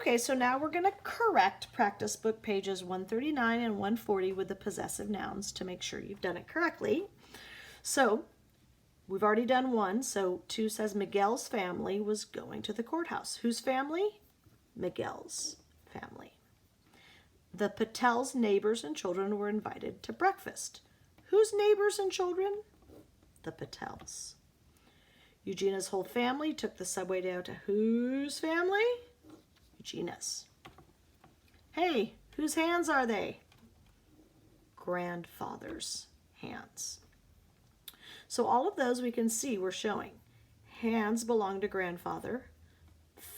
Okay, so now we're going to correct practice book pages 139 and 140 with the possessive nouns to make sure you've done it correctly. So we've already done one. So 2 says Miguel's family was going to the courthouse. Whose family? Miguel's family. The Patel's neighbors and children were invited to breakfast. Whose neighbors and children? The Patel's. Eugenia's whole family took the subway down to whose family? Eugenia's. Hey, whose hands are they? Grandfather's hands. So all of those we can see we're showing. Hands belong to grandfather.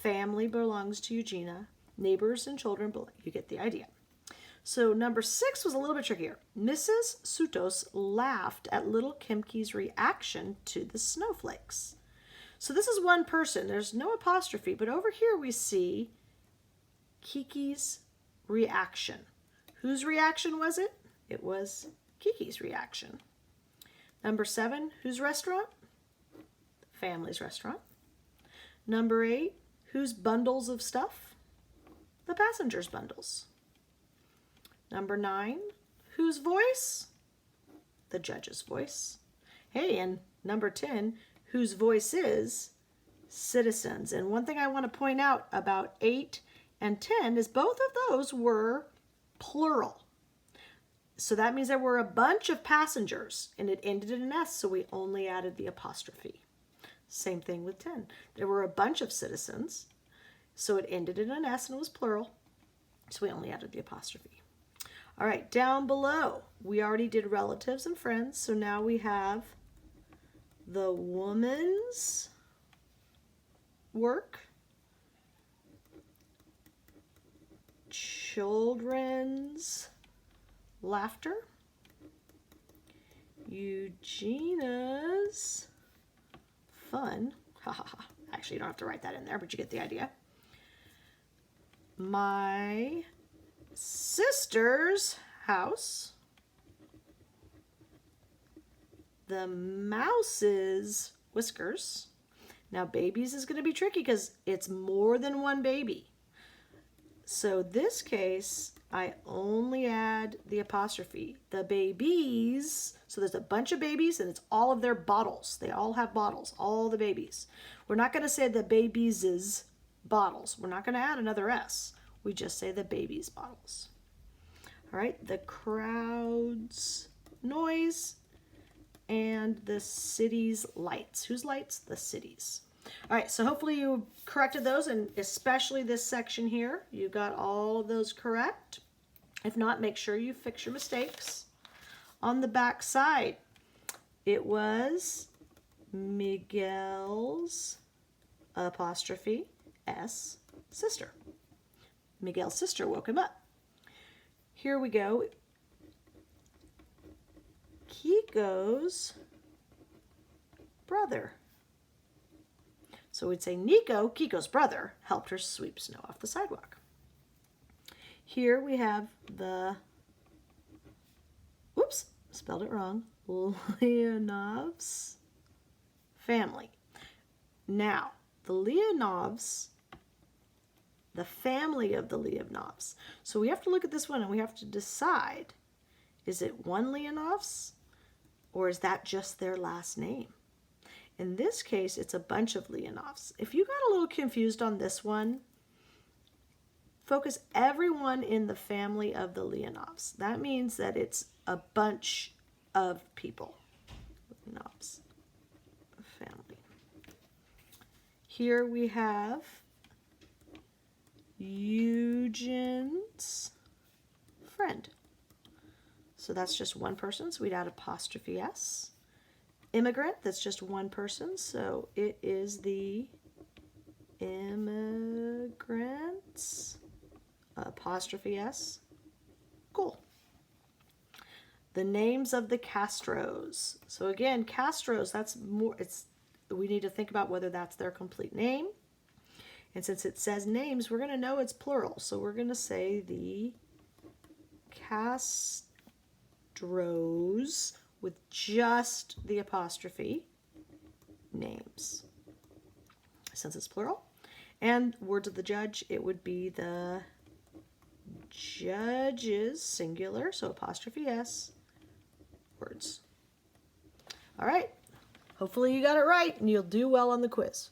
Family belongs to Eugenia. Neighbors and children belong. You get the idea. So number 6 was a little bit trickier. Mrs. Sutos laughed at little Kimke's reaction to the snowflakes. So this is one person. There's no apostrophe, but over here we see Kiki's reaction. Whose reaction was it? It was Kiki's reaction. Number 7, whose restaurant? Family's restaurant. Number 8, whose bundles of stuff? The passengers' bundles. Number 9, whose voice? The judge's voice. Hey, and number 10, whose voice is? Citizens. And one thing I want to point out about 8 and 10 is both of those were plural. So that means there were a bunch of passengers and it ended in an S, so we only added the apostrophe. Same thing with 10. There were a bunch of citizens, so it ended in an S and it was plural, so we only added the apostrophe. All right, down below, we already did relatives and friends, so now we have the woman's work, children's laughter, Eugenia's fun. Actually, you don't have to write that in there, but you get the idea. My sister's house. The mouse's whiskers. Now, babies is going to be tricky because it's more than one baby. So this case, I only add the apostrophe. The babies, so there's a bunch of babies and it's all of their bottles. They all have bottles, all the babies. We're not going to say the babies' bottles. We're not going to add another S. We just say the babies' bottles. All right, the crowd's noise and the city's lights. Whose lights? The city's. All right, so hopefully you corrected those, and especially this section here. You got all of those correct. If not, make sure you fix your mistakes. On the back side, it was Miguel's apostrophe S sister. Miguel's sister woke him up. Here we go. Kiko's brother. So we'd say Nico, Kiko's brother, helped her sweep snow off the sidewalk. Here we have the, whoops, spelled it wrong, Leonov's family. Now, the Leonovs, the family of the Leonovs. So we have to look at this one and we have to decide, is it one Leonovs or is that just their last name? In this case, it's a bunch of Leonovs. If you got a little confused on this one, focus everyone in the family of the Leonovs. That means that it's a bunch of people. Leonovs family. Here we have Eugene's friend. So that's just one person, so we'd add apostrophe S. Immigrant, that's just one person, so it is the immigrants, apostrophe S. Cool. The names of the Castros. So again, Castros, that's more, we need to think about whether that's their complete name. And since it says names, we're going to know it's plural. So we're going to say the Castros with just the apostrophe names, since it's plural. And words of the judge, it would be the judges, singular, so apostrophe S, words. All right. Hopefully you got it right and you'll do well on the quiz.